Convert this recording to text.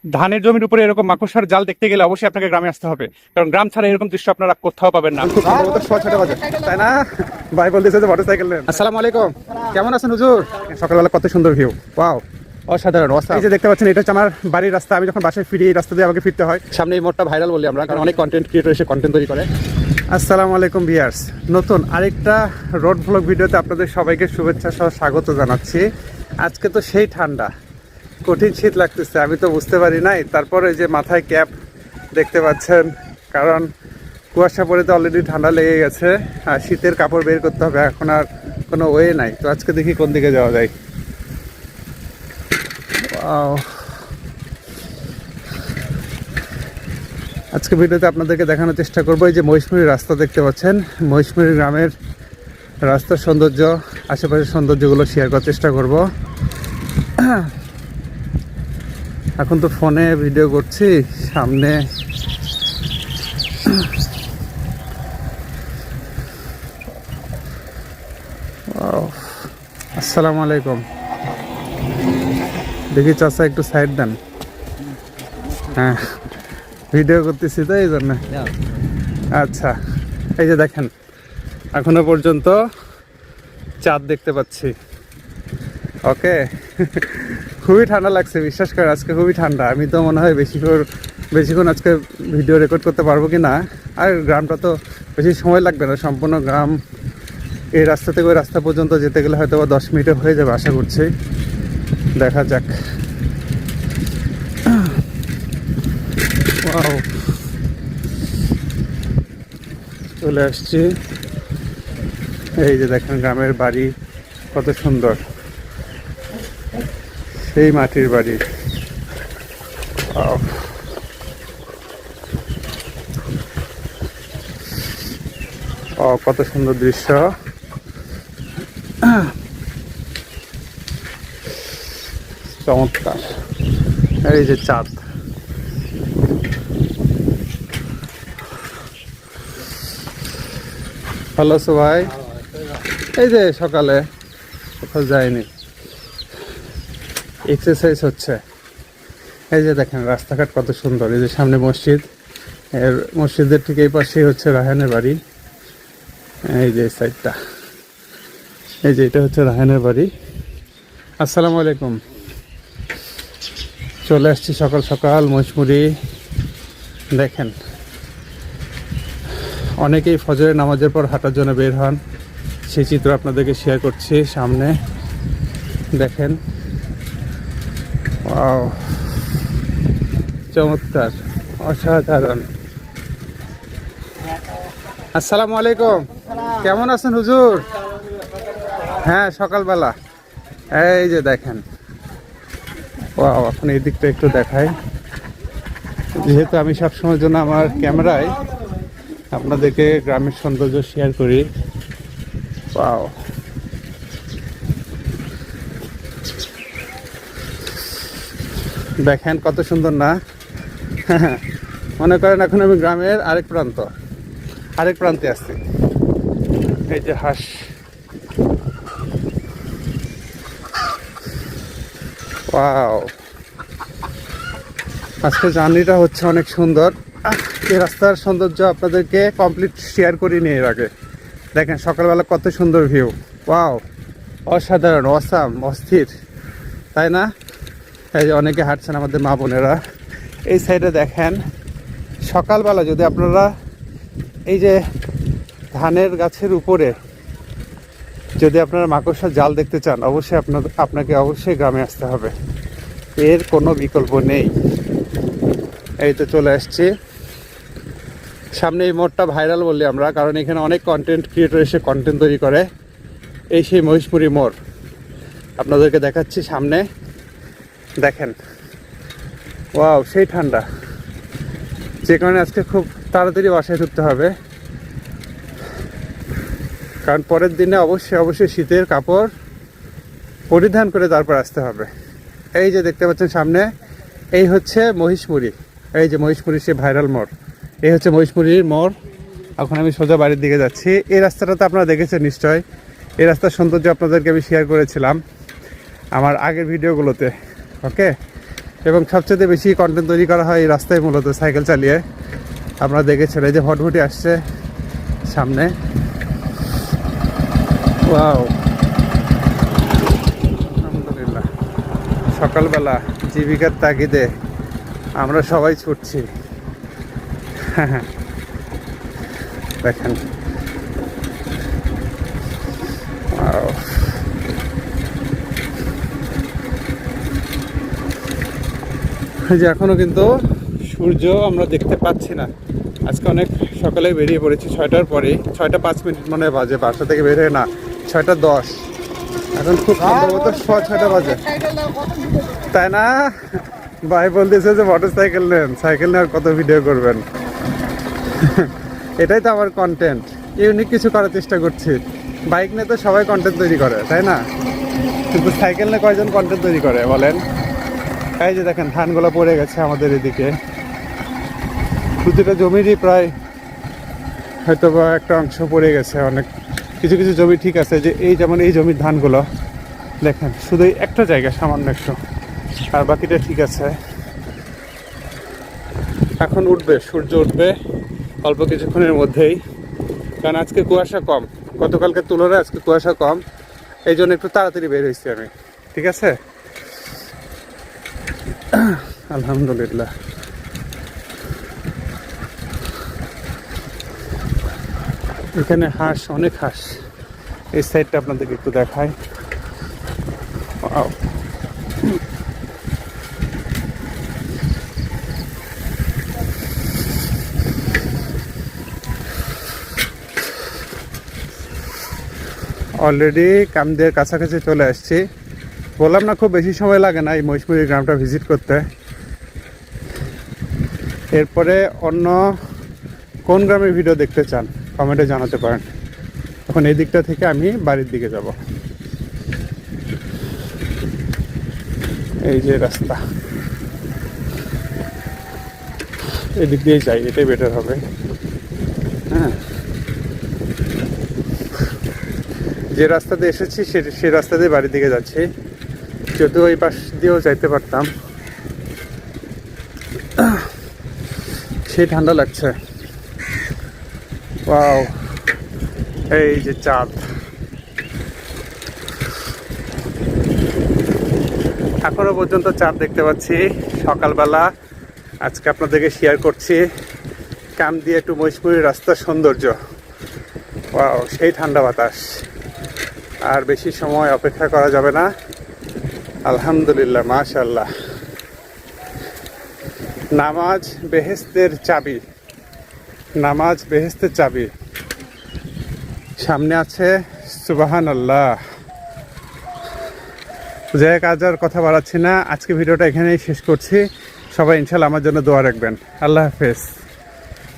ধানের জমির উপরে এরকম মাকড়সার জাল দেখতে গেলে অবশ্যই আপনাকে গ্রামে আসতে হবে, কারণ গ্রাম ছাড়া এরকম দৃশ্য আপনারা কোথাও পাবেন না। তাই না ভাই বলতেছে যে মোটরসাইকেল নেন। আসসালামু আলাইকুম, কেমন আছেন হুজুর? সকালবেলা কত সুন্দর ভিউ, ওয়াও, অসাধারণ অবস্থা। এই যে দেখতে পাচ্ছেন এটা হচ্ছে আমার বাড়ির রাস্তা। আমি যখন বাসায় ফিরি এই রাস্তা দিয়ে আমাকে ফিরতে হয়। সামনে এই মোড়টা ভাইরাল বলি আমরা, কারণ অনেক কন্টেন্ট ক্রিয়েটর এসে কন্টেন্ট তৈরি করে। আসসালামু আলাইকুম ভিউয়ার্স, নতুন আরেকটা রোড ব্লগ ভিডিওতে আপনাদের সবাইকে শুভেচ্ছা সহ স্বাগত জানাচ্ছি। আজকে তো সেই ঠান্ডা, কঠিন শীত লাগতেছে, আমি তো বুঝতে পারি নাই। তারপরে যে মাথায় ক্যাপ দেখতে পাচ্ছেন, কারণ কুয়াশা পড়ে তো অলরেডি ঠান্ডা লেগে গেছে আর শীতের কাপড় বের করতে হবে, এখন আর কোনো ওয়ে নাই। তো আজকে দেখি কোন দিকে যাওয়া যায়। আজকে ভিডিওতে আপনাদেরকে দেখানোর চেষ্টা করবো এই যে মহিষমুড়ির রাস্তা দেখতে পাচ্ছেন, মহিষমুড়ি গ্রামের রাস্তার সৌন্দর্য, আশেপাশের সৌন্দর্যগুলো শেয়ার করার চেষ্টা করব। এখন তো ফোনে ভিডিও করছি, সামনে আসসালামু আলাইকুম, দেখি চাচা একটু সাইড দেন। হ্যাঁ, ভিডিও করতেছি তো এই জন্য। আচ্ছা, এই যে দেখেন এখনো পর্যন্ত চাঁদ দেখতে পাচ্ছি। ওকে, খুবই ঠান্ডা লাগছে, বিশ্বাস করেন আজকে খুবই ঠান্ডা। আমি তো মনে হয় বেশিক্ষণ আজকে ভিডিও রেকর্ড করতে পারবো কি না। আর গ্রামটা তো বেশি সময় লাগবে না, সম্পূর্ণ গ্রাম এই রাস্তা থেকে ওই রাস্তা পর্যন্ত যেতে গেলে হয়তো বা 10 মিনিটে হয়ে যাবে আশা করছি। দেখা যাক। চলে আসছি, এই যে দেখেন গ্রামের বাড়ি কত সুন্দর, সেই মাটির বাড়ি। কত সুন্দর দৃশ্য। চমৎকার, এই যে চাঁদ। ভালো আছো ভাই? এই যে সকালে কোথাও যায়নি, এক্সারসাইজ হচ্ছে। এই যে দেখেন রাস্তাঘাট কত সুন্দর, এই যে সামনে মসজিদ, এর মসজিদের ঠিক এই পাশেই হচ্ছে রায়হানের বাড়ি। এই যে সাইডটা, এই যে এটা হচ্ছে রায়হানের বাড়ি। আসসালামু আলাইকুম, চলে আসছি সকাল সকাল মহিষমুড়ি। দেখেন অনেকেই ফজরের নামাজের পর হাঁটার জন্য বের হন, সেই চিত্র আপনাদেরকে শেয়ার করছি। সামনে দেখেন, ওয়াও, চমৎকার, অসাধারণ। আসসালামু আলাইকুম, কেমন আছেন হুজুর? হ্যাঁ, সকালবেলা এই যে দেখেন, ওয়াও। এখন এই দিকটা একটু দেখাই, যেহেতু আমি সবসময়ের জন্য আমার ক্যামেরায় আপনাদেরকে গ্রামের সৌন্দর্য শেয়ার করি। ওয়াও, দেখেন কত সুন্দর না? মনে করেন এখন আমি গ্রামের আরেক প্রান্তে আছি। এই যে হাঁস, ওয়াও, আজকে জার্নিটা হচ্ছে অনেক সুন্দর। এই রাস্তার সৌন্দর্য আপনাদেরকে কমপ্লিট শেয়ার করিনি এর আগে। দেখেন সকালবেলা কত সুন্দর ভিউ, ওয়াও, অসাধারণ, অসাম, অস্থির, তাই না? এই যে অনেকে হাঁটছেন আমাদের মা বোনেরা। এই সাইডে দেখেন সকালবেলা যদি আপনারা এই যে ধানের গাছের উপরে যদি আপনারা মাকড়সার জাল দেখতে চান, অবশ্যই আপনাকে অবশ্যই গ্রামে আসতে হবে, এর কোনো বিকল্প নেই। এই তো চলে আসছি সামনে। এই মোড়টা ভাইরাল বললি আমরা, কারণ এখানে অনেক কন্টেন্ট ক্রিয়েটর এসে কন্টেন্ট তৈরি করে। এই সেই মহিষমুড়ি মোড় আপনাদেরকে দেখাচ্ছি সামনে। দেখেন, ওয়াও, সেই ঠান্ডা, যে কারণে আজকে খুব তাড়াতাড়ি বাসায় ঢুকতে হবে, কারণ পরের দিনে অবশ্যই শীতের কাপড় পরিধান করে তারপর আসতে হবে। এই যে দেখতে পাচ্ছেন সামনে, এই হচ্ছে মহিষমুড়ি, এই যে মহিষমুড়ির সে ভাইরাল মোড়, এই হচ্ছে মহিষমুড়ির মোড়। এখন আমি সোজা বাড়ির দিকে যাচ্ছি। এই রাস্তাটা তো আপনারা দেখেছেন নিশ্চয়, এই রাস্তার সৌন্দর্য আপনাদেরকে আমি শেয়ার করেছিলাম আমার আগের ভিডিওগুলোতে। ওকে, এবং সবচেয়ে বেশি কন্টেন্ট তৈরি করা হয় এই রাস্তায় মূলত সাইকেল চালিয়ে। আপনারা দেখেছেন এই যে ভটভটি আসছে সামনে। ওয়াও, আলহামদুলিল্লাহ। সকালবেলা জীবিকার তাগিদে আমরা সবাই ছুটছি। দেখেন যে এখনো কিন্তু সূর্য আমরা দেখতে পাচ্ছি না। আজকে অনেক সকালে বেরিয়ে পড়েছি 6টার পরে, 6টা 5 মিনিট মনে হয় বাজে বাসা থেকে বের হয়ে, না 6টা 10, এখন খুব সম্ভবত 6টা বাজে, তাই না? ভাই বলতেছে যে মোটর সাইকেল নেন, সাইকেল নেওয়ার কত ভিডিও করবেন। এটাই তো আমার কন্টেন্ট, ইউনিক কিছু করার চেষ্টা করছি। বাইক নিয়ে তো সবাই কন্টেন্ট তৈরি করে, তাই না? কিন্তু সাইকেল নিয়ে কয়জন কন্টেন্ট তৈরি করে বলেন? এই যে দেখেন ধানগুলো পড়ে গেছে আমাদের এদিকে, প্রতিটা জমিরই প্রায় হয়তো বা একটা অংশ পড়ে গেছে। অনেক কিছু কিছু জমি ঠিক আছে, যে এই যেমন এই জমির ধানগুলো দেখেন শুধু একটা জায়গা সামান্য একটু, আর বাকিটা ঠিক আছে। এখন উঠবে, সূর্য উঠবে অল্প কিছুক্ষণের মধ্যেই, কারণ আজকে কুয়াশা কম, গতকালকে তুলনায় আজকে কুয়াশা কম, এই জন্য একটু তাড়াতাড়ি বের হয়েছি আমি। ঠিক আছে, আলহামদুলিল্লাহ। এখানে হাঁস, অনেক হাঁস। এই সাইডটা আপনাদেরকে একটু দেখাই। অলরেডি কামদের কাছাকাছি চলে আসছি। বললাম না খুব বেশি সময় লাগে না এই মহিষমুড়ি গ্রামটা ভিজিট করতে। এরপরে অন্য কোন গ্রামের ভিডিও দেখতে চান কমেন্টে জানাতে পারেন। এখন এই দিকটা থেকে আমি বাড়ির দিকে যাব। এই যে রাস্তা, এদিক দিয়ে যাই, এটাই বেটার হবে। হ্যাঁ, যে রাস্তাতে এসেছি সেই রাস্তা দিয়ে বাড়ির দিকে যাচ্ছি, যদিও ওই পাশ দিয়েও যাইতে পারতাম। সেই ঠান্ডা লাগছে। ওয়াও, এই যে চাঁদ, এখনো পর্যন্ত চাঁদ দেখতে পাচ্ছি সকালবেলা। আজকে আপনাদেরকে শেয়ার করছি কাম দিয়ে একটু মহিষমুড়ির রাস্তার সৌন্দর্য। ওয়াও, সেই ঠান্ডা বাতাস, আর বেশি সময় অপেক্ষা করা যাবে না। আলহামদুলিল্লাহ, মাশাআল্লাহ। নামাজ বেহেশতের চাবি, নামাজ বেহেশতের চাবি। সামনে আছে সুবহানাল্লাহ। যাই হোক, আজ আর কথা বাড়াচ্ছি না, আজকে ভিডিওটা এখানেই শেষ করছি। সবাই ইনশাআল্লাহ আমার জন্য দোয়া রাখবেন। আল্লাহ হাফেজ।